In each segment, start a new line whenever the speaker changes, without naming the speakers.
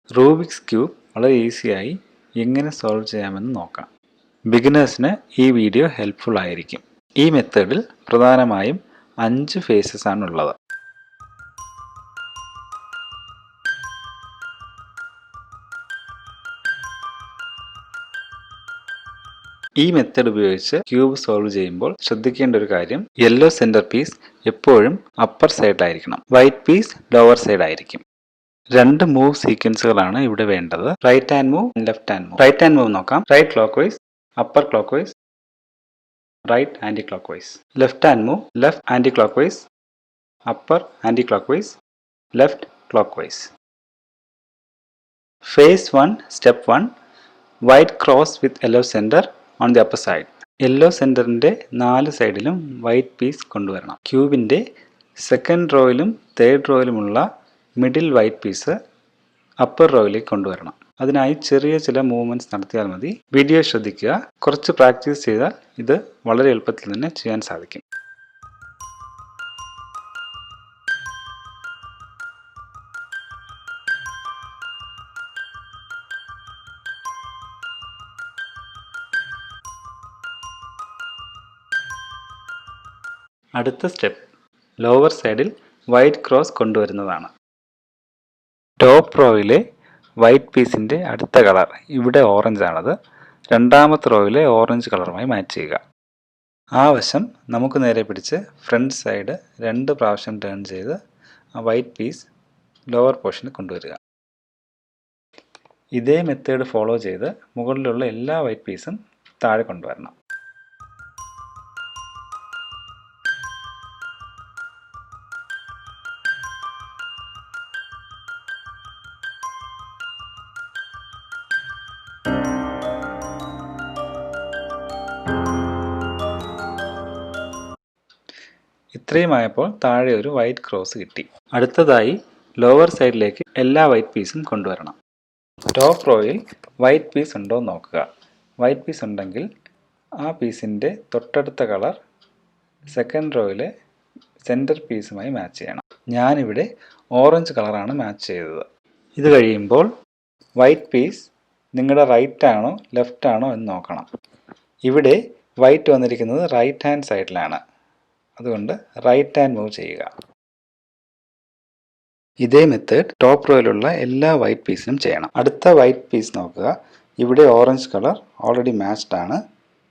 Rubik's cube വളരെ ഈസിയായി എങ്ങനെ സോൾവ് ചെയ്യാമെന്ന് നോക്കാം. ബിഗിനേഴ്സിന് ഈ വീഡിയോ ഹെൽപ്ഫുൾ ആയിരിക്കും. ഈ മെത്തേഡിൽ പ്രധാനമായും 5 ഫേസസ് ആണുള്ളത്. ഈ മെത്തേഡ് ഉപയോഗിച്ച് ക്യൂബ് സോൾവ് ചെയ്യുമ്പോൾ ശ്രദ്ധിക്കേണ്ട ഒരു കാര്യം, യെല്ലോ സെന്റർ പീസ് എപ്പോഴും അപ്പർ സൈഡിലായിരിക്കണം, വൈറ്റ് പീസ് ലോവർ സൈഡ് ആയിരിക്കും. 2 മൂവ് സീക്വൻസുകളാണ് ഇവിടെ വേണ്ടത്. Right hand move, left hand move. Right hand move നോക്കാം. Right clock vice, upper clock vice, right anticlockwise. Left hand move, left anti clock vice, upper anticlockwise, left clockwise. Phase 1, step 1, white cross with yellow centre on the upper side. Yellow സെന്ററിന്റെ 4 സൈഡിലും white piece കൊണ്ടുവരണം. ക്യൂബിന്റെ second റോയിലും third റോയിലുമുള്ള middle white piece upper റോയിലേക്ക് കൊണ്ടുവരണം. അതിനായി ചെറിയ ചില മൂവ്മെന്റ്സ് നടത്തിയാൽ മതി. വീഡിയോ ശ്രദ്ധിക്കുക. കുറച്ച് പ്രാക്ടീസ് ചെയ്താൽ ഇത് വളരെ എളുപ്പത്തിൽ തന്നെ ചെയ്യാൻ സാധിക്കും. അടുത്ത സ്റ്റെപ്പ് ലോവർ സൈഡിൽ വൈറ്റ് ക്രോസ് കൊണ്ടുവരുന്നതാണ്. ടോപ്പ് റോയിലെ വൈറ്റ് പീസിൻ്റെ അടുത്ത കളർ ഇവിടെ ഓറഞ്ച് ആണത്. രണ്ടാമത്തെ റോയിലെ ഓറഞ്ച് കളറുമായി മാച്ച് ചെയ്യുക. ആ വശം നമുക്ക് നേരെ പിടിച്ച് ഫ്രണ്ട് സൈഡ് 2 പ്രാവശ്യം ടേൺ ചെയ്ത് ആ വൈറ്റ് പീസ് ലോവർ പോർഷനിൽ കൊണ്ടുവരിക. ഇതേ മെത്തേഡ് ഫോളോ ചെയ്ത് മുകളിലുള്ള എല്ലാ വൈറ്റ് പീസും താഴെ കൊണ്ടുവരണം. ഇത്രയുമായപ്പോൾ താഴെ ഒരു വൈറ്റ് ക്രോസ് കിട്ടി. അടുത്തതായി ലോവർ സൈഡിലേക്ക് എല്ലാ വൈറ്റ് പീസും കൊണ്ടുവരണം. ടോപ്പ് റോയിൽ വൈറ്റ് പീസ് ഉണ്ടോ എന്ന് നോക്കുക. വൈറ്റ് പീസ് ഉണ്ടെങ്കിൽ ആ പീസിൻ്റെ തൊട്ടടുത്ത കളർ സെക്കൻഡ് റോയിലെ സെൻറ്റർ പീസുമായി മാച്ച് ചെയ്യണം. ഞാനിവിടെ ഓറഞ്ച് കളറാണ് മാച്ച് ചെയ്തത്. ഇത് കഴിയുമ്പോൾ വൈറ്റ് പീസ് നിങ്ങളുടെ റൈറ്റ് ആണോ ലെഫ്റ്റ് ആണോ എന്ന് നോക്കണം. ഇവിടെ വൈറ്റ് വന്നിരിക്കുന്നത് റൈറ്റ് ഹാൻഡ് സൈഡിലാണ്. അതുകൊണ്ട് റൈറ്റ് ഹാൻഡ് മൂവ് ചെയ്യുക. ഇതേ മെത്തേഡ് ടോപ്പ് റോയിലുള്ള എല്ലാ വൈറ്റ് പീസിനും ചെയ്യണം. അടുത്ത വൈറ്റ് പീസ് നോക്കുക. ഇവിടെ ഓറഞ്ച് കളർ ഓൾറെഡി മാച്ച്ഡ് ആണ്.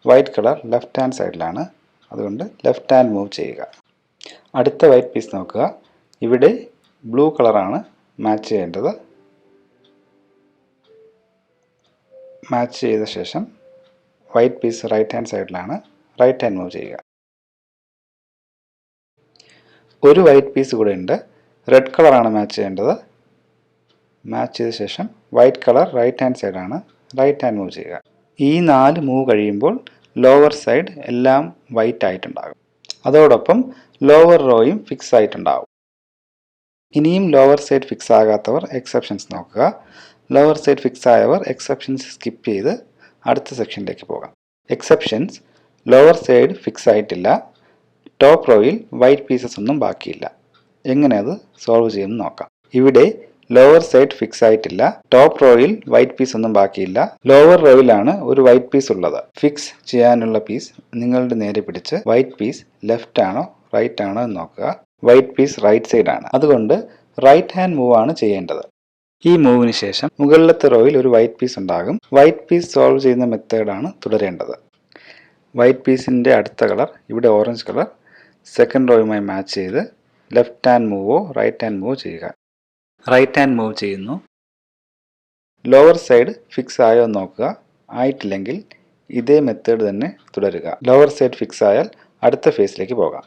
വൈറ്റ് കളർ ലെഫ്റ്റ് ഹാൻഡ് സൈഡിലാണ്. അതുകൊണ്ട് ലെഫ്റ്റ് ഹാൻഡ് മൂവ് ചെയ്യുക. അടുത്ത വൈറ്റ് പീസ് നോക്കുക. ഇവിടെ ബ്ലൂ കളറാണ് മാച്ച് ചെയ്യേണ്ടത്. മാച്ച് ചെയ്ത ശേഷം വൈറ്റ് പീസ് റൈറ്റ് ഹാൻഡ് സൈഡിലാണ്. റൈറ്റ് ഹാൻഡ് മൂവ് ചെയ്യുക. ഒരു വൈറ്റ് പീസ് കൂടെ ഉണ്ട്. റെഡ് കളറാണ് മാച്ച് ചെയ്യേണ്ടത്. മാച്ച് ചെയ്ത ശേഷം വൈറ്റ് കളർ റൈറ്റ് ഹാൻഡ് സൈഡാണ്. റൈറ്റ് ഹാൻഡ് മൂവ് ചെയ്യുക. ഈ 4 മൂവ് കഴിയുമ്പോൾ ലോവർ സൈഡ് എല്ലാം വൈറ്റ് ആയിട്ടുണ്ടാകും. അതോടൊപ്പം ലോവർ റോയും ഫിക്സ് ആയിട്ടുണ്ടാകും. ഇനിയും ലോവർ സൈഡ് ഫിക്സ് ആകാത്തവർ എക്സെപ്ഷൻസ് നോക്കുക. ലോവർ സൈഡ് ഫിക്സ് ആയവർ എക്സെപ്ഷൻസ് സ്കിപ്പ് ചെയ്ത് അടുത്ത സെക്ഷനിലേക്ക് പോകാം. എക്സെപ്ഷൻസ്: ലോവർ സൈഡ് ഫിക്സ് ആയിട്ടില്ല. ടോപ്പ് റോയിൽ വൈറ്റ് പീസസ് ഒന്നും ബാക്കിയില്ല. എങ്ങനെ അത് സോൾവ് ചെയ്യുമെന്ന് നോക്കാം. ഇവിടെ ലോവർ സൈഡ് ഫിക്സ് ആയിട്ടില്ല. ടോപ്പ് റോയിൽ വൈറ്റ് പീസ് ഒന്നും ബാക്കിയില്ല. ലോവർ റോയിലാണ് ഒരു വൈറ്റ് പീസ് ഉള്ളത്. ഫിക്സ് ചെയ്യാനുള്ള പീസ് നിങ്ങളുടെ നേരെ പിടിച്ച് വൈറ്റ് പീസ് ലെഫ്റ്റ് ആണോ റൈറ്റ് ആണോ എന്ന് നോക്കുക. വൈറ്റ് പീസ് റൈറ്റ് സൈഡ് ആണ്. അതുകൊണ്ട് റൈറ്റ് ഹാൻഡ് മൂവ് ആണ് ചെയ്യേണ്ടത്. ഈ മൂവിന് ശേഷം മുകളിലത്തെ റോയിൽ ഒരു വൈറ്റ് പീസ് ഉണ്ടാകും. വൈറ്റ് പീസ് സോൾവ് ചെയ്യുന്ന മെത്തേഡാണ് തുടരേണ്ടത്. വൈറ്റ് പീസിൻ്റെ അടുത്ത കളർ ഇവിടെ ഓറഞ്ച് കളർ സെക്കൻഡ് റോയുമായി മാച്ച് ചെയ്ത് ലെഫ്റ്റ് ഹാൻഡ് മൂവോ റൈറ്റ് ഹാൻഡ് മൂവോ ചെയ്യുക. റൈറ്റ് ഹാൻഡ് മൂവ് ചെയ്യുന്നു. ലോവർ സൈഡ് ഫിക്സ് ആയോ എന്ന് നോക്കുക. ആയിട്ടില്ലെങ്കിൽ ഇതേ മെത്തേഡ് തന്നെ തുടരുക. ലോവർ സൈഡ് ഫിക്സ് ആയാൽ അടുത്ത ഫേസിലേക്ക് പോകാം.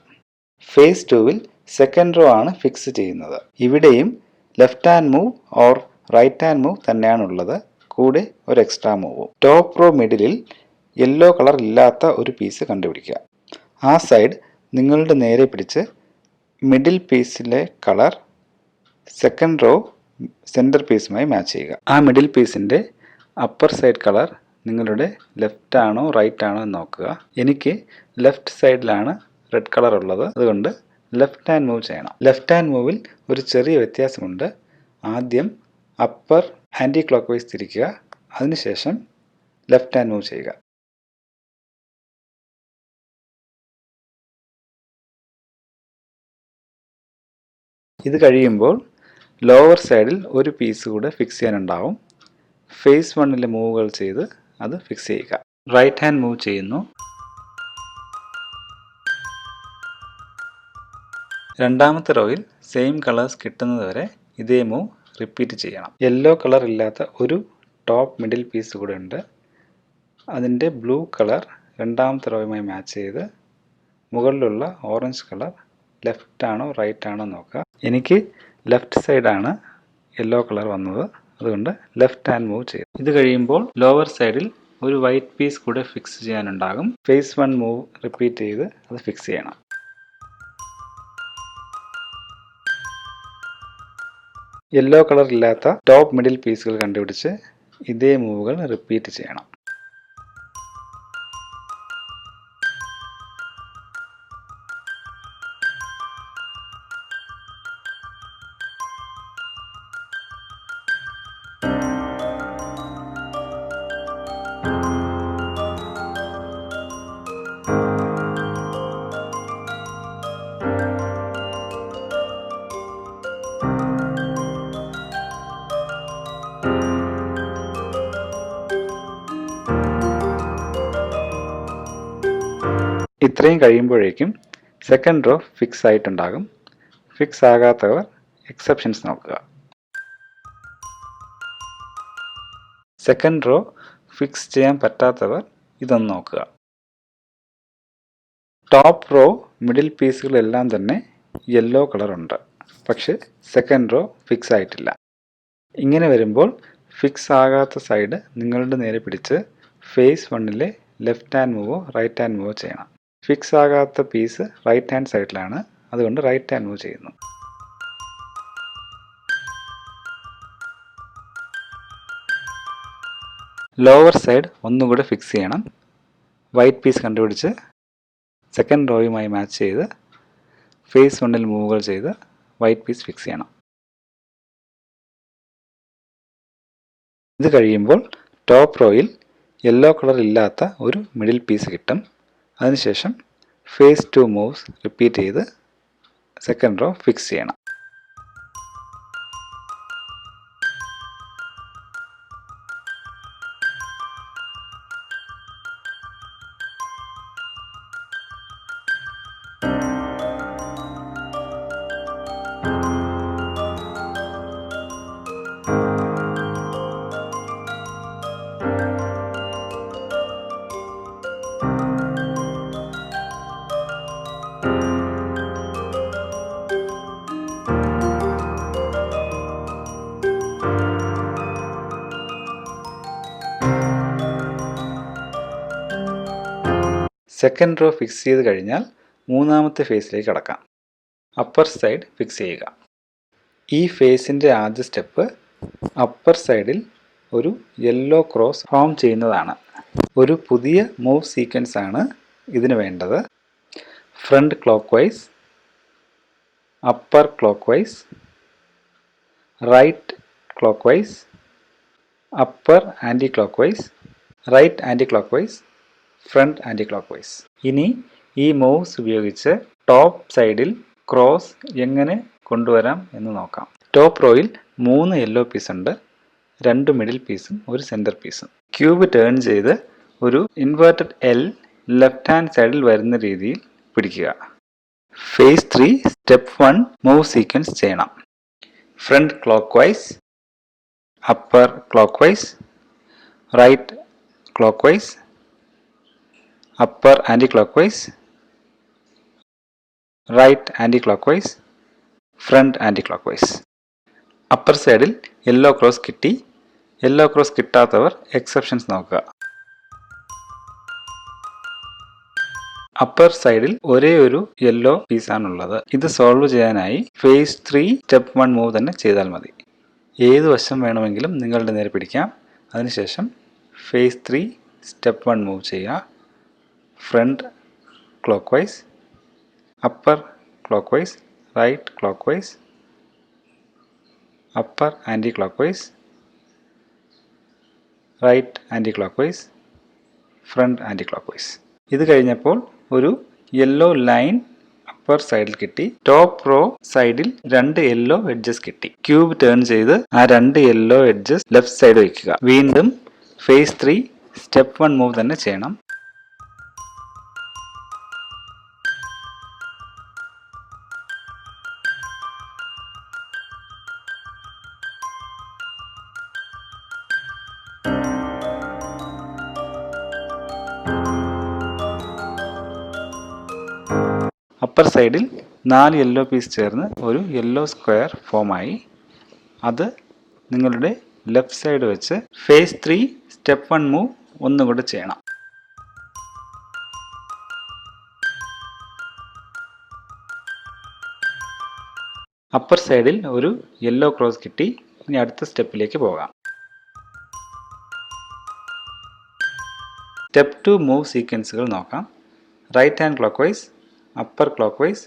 ഫേസ് 2-ൽ സെക്കൻഡ് റോ ആണ് ഫിക്സ് ചെയ്യുന്നത്. ഇവിടെയും left hand move or right hand move തന്നെയാണുള്ളത്. കൂടെ ഒരു എക്സ്ട്രാ മൂവും. ടോപ്പ് റോ മിഡിലിൽ യെല്ലോ കളർ ഇല്ലാത്ത ഒരു പീസ് കണ്ടുപിടിക്കുക. ആ സൈഡ് നിങ്ങളുടെ നേരെ പിടിച്ച് മിഡിൽ പീസിലെ കളർ സെക്കൻഡ് റോ സെൻറ്റർ പീസുമായി മാച്ച് ചെയ്യുക. ആ മിഡിൽ പീസിൻ്റെ അപ്പർ സൈഡ് കളർ നിങ്ങളുടെ ലെഫ്റ്റ് ആണോ റൈറ്റ് ആണോ എന്ന് നോക്കുക. എനിക്ക് ലെഫ്റ്റ് സൈഡിലാണ് റെഡ് കളർ ഉള്ളത്. അതുകൊണ്ട് ലെഫ്റ്റ് ഹാൻഡ് മൂവ് ചെയ്യണം. ലെഫ്റ്റ് ഹാൻഡ് മൂവിൽ ഒരു ചെറിയ വ്യത്യാസമുണ്ട്. ആദ്യം അപ്പർ ആൻറ്റി ക്ലോക്ക് വൈസ് തിരിക്കുക. അതിനുശേഷം ലെഫ്റ്റ് ഹാൻഡ് മൂവ് ചെയ്യുക. ഇത് കഴിയുമ്പോൾ ലോവർ സൈഡിൽ ഒരു പീസ് കൂടെ ഫിക്സ് ചെയ്യാനുണ്ടാവും. ഫേസ് 1 മൂവുകൾ ചെയ്ത് അത് ഫിക്സ് ചെയ്യുക. റൈറ്റ് ഹാൻഡ് മൂവ് ചെയ്യുന്നു. രണ്ടാമത്തെ റോയിൽ സെയിം കളേഴ്സ് കിട്ടുന്നത് വരെ ഇതേ മൂവ് റിപ്പീറ്റ് ചെയ്യണം. യെല്ലോ കളർ ഇല്ലാത്ത ഒരു ടോപ്പ് മിഡിൽ പീസ് കൂടെ ഉണ്ട്. അതിൻ്റെ ബ്ലൂ കളർ രണ്ടാമത്തെ റോയുമായി മാച്ച് ചെയ്ത് മുകളിലുള്ള ഓറഞ്ച് കളർ ലെഫ്റ്റ് ആണോ റൈറ്റ് ആണോ നോക്കുക. എനിക്ക് ലെഫ്റ്റ് സൈഡാണ് യെല്ലോ കളർ വന്നത്, അതുകൊണ്ട് ലെഫ്റ്റ് ഹാൻഡ് മൂവ് ചെയ്തു. ഇത് കഴിയുമ്പോൾ ലോവർ സൈഡിൽ ഒരു വൈറ്റ് പീസ് കൂടെ ഫിക്സ് ചെയ്യാനുണ്ടാകും. ഫേസ് 1 മൂവ് റിപ്പീറ്റ് ചെയ്ത് അത് ഫിക്സ് ചെയ്യണം. യെല്ലോ കളർ ഇല്ലാത്ത ടോപ്പ് മിഡിൽ പീസുകൾ കണ്ടുപിടിച്ച് ഇതേ മൂവുകൾ റിപ്പീറ്റ് ചെയ്യണം. ഇത്രയും കഴിയുമ്പോഴേക്കും സെക്കൻഡ് റോ ഫിക്സ് ആയിട്ടുണ്ടാകും. ഫിക്സ് ആകാത്തവർ എക്സെപ്ഷൻസ് നോക്കുക. സെക്കൻഡ് റോ ഫിക്സ് ചെയ്യാൻ പറ്റാത്തവർ ഇതൊന്ന് നോക്കുക. ടോപ്പ് റോ മിഡിൽ പീസുകളെല്ലാം തന്നെ യെല്ലോ കളർ ഉണ്ട്, പക്ഷെ സെക്കൻഡ് റോ ഫിക്സ് ആയിട്ടില്ല. ഇങ്ങനെ വരുമ്പോൾ ഫിക്സ് ആകാത്ത സൈഡ് നിങ്ങളുടെ നേരെ പിടിച്ച് ഫേസ് 1 ലെഫ്റ്റ് ഹാൻഡ് മൂവോ റൈറ്റ് ഹാൻഡ് മൂവോ ചെയ്യണം. ഫിക്സ് ആകാത്ത പീസ് റൈറ്റ് ഹാൻഡ് സൈഡിലാണ്, അതുകൊണ്ട് റൈറ്റ് ഹാൻഡ് മൂവ് ചെയ്യുന്നു. ലോവർ സൈഡ് ഒന്നുകൂടെ ഫിക്സ് ചെയ്യണം. വൈറ്റ് പീസ് കണ്ടുപിടിച്ച് സെക്കൻഡ് റോയുമായി മാച്ച് ചെയ്ത് ഫേസ് 1 മൂവുകൾ ചെയ്ത് വൈറ്റ് പീസ് ഫിക്സ് ചെയ്യണം. ഇത് കഴിയുമ്പോൾ ടോപ്പ് റോയിൽ യെല്ലോ കളർ ഇല്ലാത്ത ഒരു മിഡിൽ പീസ് കിട്ടും. അതിനുശേഷം ഫേസ് 2 മൂവ്സ് റിപ്പീറ്റ് ചെയ്ത് സെക്കൻഡ് റോ ഫിക്സ് ചെയ്യണം. സെക്കൻഡ് റോ ഫിക്സ് ചെയ്ത് കഴിഞ്ഞാൽ മൂന്നാമത്തെ ഫേസിലേക്ക് കടക്കാം. അപ്പർ സൈഡ് ഫിക്സ് ചെയ്യുക. ഈ ഫേസിൻ്റെ ആദ്യ സ്റ്റെപ്പ് അപ്പർ സൈഡിൽ ഒരു യെല്ലോ ക്രോസ് ഫോം ചെയ്യുന്നതാണ്. ഒരു പുതിയ മൂവ് സീക്വൻസ് ആണ് ഇതിന് വേണ്ടത്. Front clock vice, upper clock vice, right clock vice, upper anti clock vice, right anti clock vice, front anticlockwise. ഇനി ഈ മൂവ്സ് ഉപയോഗിച്ച് ടോപ്പ് സൈഡിൽ ക്രോസ് എങ്ങനെ കൊണ്ടുവരാം എന്ന് നോക്കാം. ടോപ്പ് റോയിൽ 3 യെല്ലോ പീസ് ഉണ്ട്, 2 മിഡിൽ പീസും ഒരു സെൻറ്റർ പീസും. ക്യൂബ് ടേൺ ചെയ്ത് ഒരു ഇൻവേർട്ടഡ് എൽ ലെഫ്റ്റ് ഹാൻഡ് സൈഡിൽ വരുന്ന രീതിയിൽ പിടിക്കുക. ഫേസ് 3 സ്റ്റെപ്പ് 1 മൂവ് സീക്വൻസ് ചെയ്യണം. Front clock vice, upper clock vice, right clock vice, upper anti clock vice, right anti clock vice, front anti clock vice. Upper സൈഡിൽ yellow cross കിട്ടി. Yellow cross കിട്ടാത്തവർ exceptions നോക്കുക. Upper സൈഡിൽ ഒരേ ഒരു yellow പീസാണുള്ളത്. ഇത് solve ചെയ്യാനായി ഫേസ് 3 സ്റ്റെപ്പ് 1 മൂവ് തന്നെ ചെയ്താൽ മതി. ഏത് വശം വേണമെങ്കിലും നിങ്ങളുടെ നേരെ പിടിക്കാം. അതിനുശേഷം ഫേസ് 3 സ്റ്റെപ്പ് 1 മൂവ് ചെയ്യുക. Front clock vice, upper clock vice, right clock vice, upper anti clock vice, right anti clock vice, front anticlockwise. ഇത് കഴിഞ്ഞപ്പോൾ ഒരു യെല്ലോ ലൈൻ അപ്പർ സൈഡിൽ കിട്ടി. ടോപ്പ് റോ സൈഡിൽ 2 യെല്ലോ എഡ്ജസ് കിട്ടി. Cube turn ചെയ്ത് ആ 2 യെല്ലോ എഡ്ജസ് ലെഫ്റ്റ് സൈഡ് വയ്ക്കുക. വീണ്ടും ഫേസ് 3 സ്റ്റെപ്പ് 1 മൂവ് തന്നെ ചെയ്യണം. അപ്പർ സൈഡിൽ 4 യെല്ലോ പീസ് ചേർന്ന് ഒരു യെല്ലോ സ്ക്വയർ ഫോമായി. അത് നിങ്ങളുടെ ലെഫ്റ്റ് സൈഡ് വെച്ച് ഫേസ് 3 സ്റ്റെപ്പ് 1 മൂവ് ഒന്നുകൂടെ ചെയ്യണം. അപ്പർ സൈഡിൽ ഒരു യെല്ലോ ക്രോസ് കിട്ടി. ഇനി അടുത്ത സ്റ്റെപ്പിലേക്ക് പോകാം. സ്റ്റെപ്പ് 2 മൂവ് സീക്വൻസുകൾ നോക്കാം. Right hand clockwise, upper clockwise,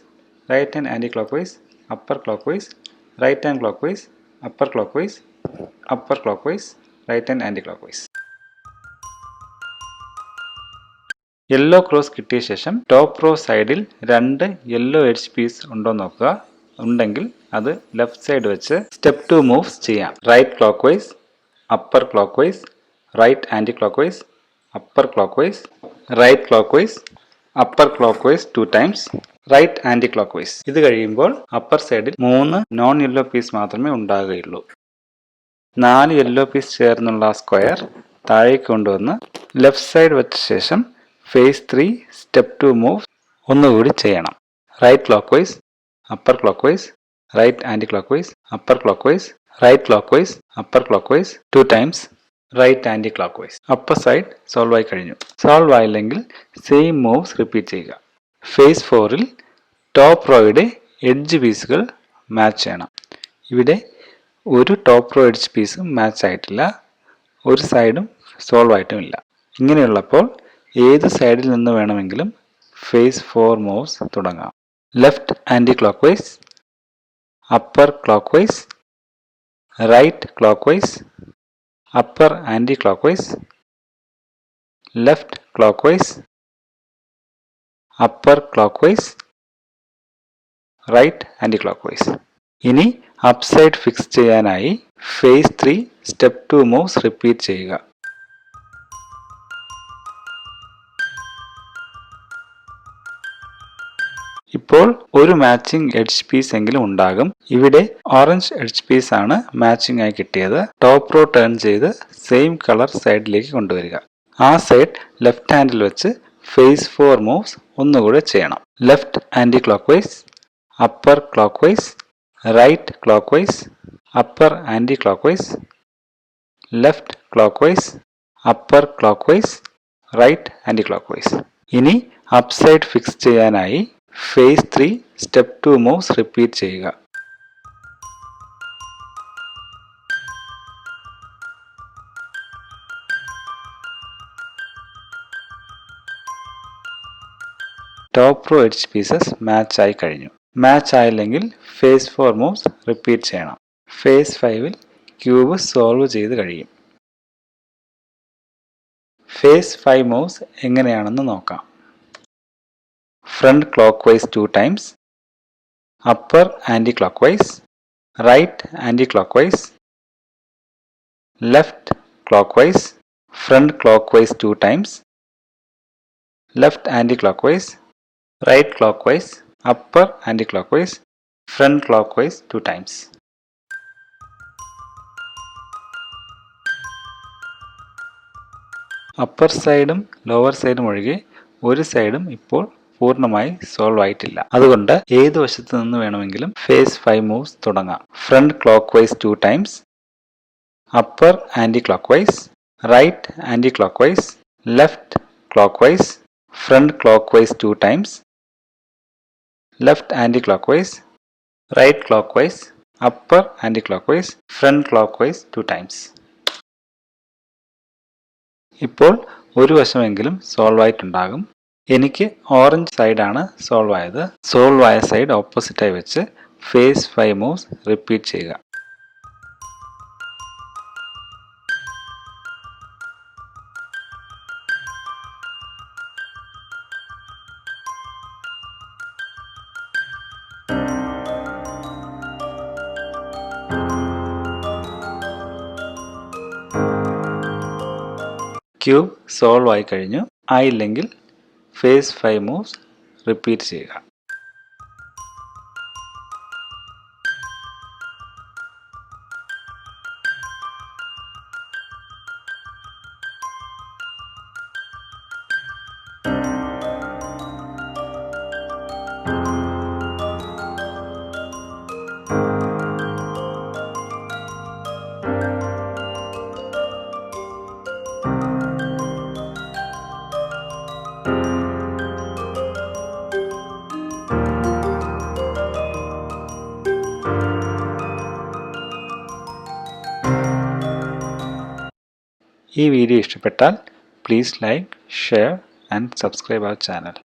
right hand anti-clockwise, upper clockwise, right hand clockwise, upper clockwise, upper clockwise, right hand anti-clockwise. Yellow cross കിട്ടിയ ശേഷം ടോപ്പ് റോ സൈഡിൽ 2 യെല്ലോ എഡ്ജ് പീസ് ഉണ്ടോ നോക്കുക. ഉണ്ടെങ്കിൽ അത് ലെഫ്റ്റ് സൈഡ് വെച്ച് സ്റ്റെപ്പ് 2 മൂവ്സ് ചെയ്യാം. Right clock vice, upper clock vice, right anti clock vice, upper clock vice, right clock vice, upper clockwise 2 times, right anticlockwise. ഇത് കഴിയുമ്പോൾ upper സൈഡിൽ 3 non yellow piece മാത്രമേ ഉണ്ടാകുകയുള്ളൂ. 4 yellow piece ചേർന്നുള്ള square താഴേക്ക് കൊണ്ടുവന്ന് left side വെച്ച ശേഷം ഫേസ് 3 സ്റ്റെപ്പ് 2 മൂവ് ഒന്നുകൂടി ചെയ്യണം. Right clock vice, upper clock vice, right anti clock vice, upper clock vice, right clock vice, upper clockwise 2 times, right anti clock vice. Upper side solve ആയി കഴിഞ്ഞു. Solve ആയില്ലെങ്കിൽ same moves repeat ചെയ്യുക. Phase 4ൽ top റോയുടെ edge പീസുകൾ match ചെയ്യണം. ഇവിടെ ഒരു ടോപ്പ് റോ എഡ്ജ് പീസും മാച്ച് ആയിട്ടില്ല, ഒരു സൈഡും സോൾവ് ആയിട്ടുമില്ല. ഇങ്ങനെയുള്ളപ്പോൾ ഏത് സൈഡിൽ നിന്ന് വേണമെങ്കിലും ഫേസ് 4 മൂവ്സ് തുടങ്ങാം. Left anti clock vice, upper clock vice, right clockwise, upper anti-clockwise, left clockwise, upper clockwise, right anti-clockwise. ഇനി അപ്സൈഡ് ഫിക്സ് ചെയ്യാനായി ഫേസ് 3 സ്റ്റെപ്പ് 2 മൂവ്സ് റിപ്പീറ്റ് ചെയ്യുക. ഇപ്പോൾ ഒരു മാച്ചിങ് എഡ്ജ് പീസ് എങ്കിലും ഉണ്ടാകും. ഇവിടെ ഓറഞ്ച് എഡ്ജ് പീസ് ആണ് മാച്ചിങ് ആയി കിട്ടിയത്. ടോപ്പ് റോ ടേൺ ചെയ്ത് സെയിം കളർ സൈഡിലേക്ക് കൊണ്ടുവരിക. ആ സൈഡ് ലെഫ്റ്റ് ഹാൻഡിൽ വെച്ച് ഫേസ് 4 മൂവ്സ് ഒന്നുകൂടെ ചെയ്യണം. Left anti clock vice, upper clock vice, right clock vice, upper anticlockwise, left clock vice, upper clock vice, right anticlockwise. ഇനി upside fix ചെയ്യാനായി face 3 step 2 moves repeat ചെയ്യുക. Top row edge pieces match ആയി കഴിഞ്ഞു. Match ആയില്ലെങ്കിൽ face 4 moves repeat ചെയ്യണം. Face 5ൽ cube solve ചെയ്ത് കഴിയും. ഫേസ് 5 മൂവ്സ് എങ്ങനെയാണെന്ന് നോക്കാം. Front clockwise 2 times, upper anti-clockwise, right anti-clockwise, left clockwise, front clockwise 2 times, left anti-clockwise, right clockwise, upper anti-clockwise, front clockwise 2 times. Upper സൈഡും lower സൈഡും ഒഴികെ ഒരു സൈഡും ഇപ്പോൾ പൂർണ്ണമായി സോൾവ് ആയിട്ടില്ല. അതുകൊണ്ട് ഏത് വശത്ത് നിന്ന് വേണമെങ്കിലും ഫേസ് 5 മൂവ്സ് തുടങ്ങാം. Front clockwise 2 times, upper anti clock vice, right anticlockwise, left clock vice, front clockwise 2 times, left anti clock vice, right clock vice, upper anti clock vice, front clockwise 2 times. ഇപ്പോൾ ഒരു വശമെങ്കിലും solve ആയിട്ടുണ്ടാകും. എനിക്ക് orange സൈഡാണ് solve ആയത്. Solve ആയ side ഓപ്പോസിറ്റായി വെച്ച് face 5 moves repeat ചെയ്യുക. Cube solve ആയി കഴിഞ്ഞു. ആയില്ലെങ്കിൽ ഫേസ് 5 മൂവ്സ് റിപ്പീറ്റ് ചെയ്യുക. ഈ വീഡിയോ ഇഷ്ടപ്പെട്ടാൽ please like, share and subscribe our channel.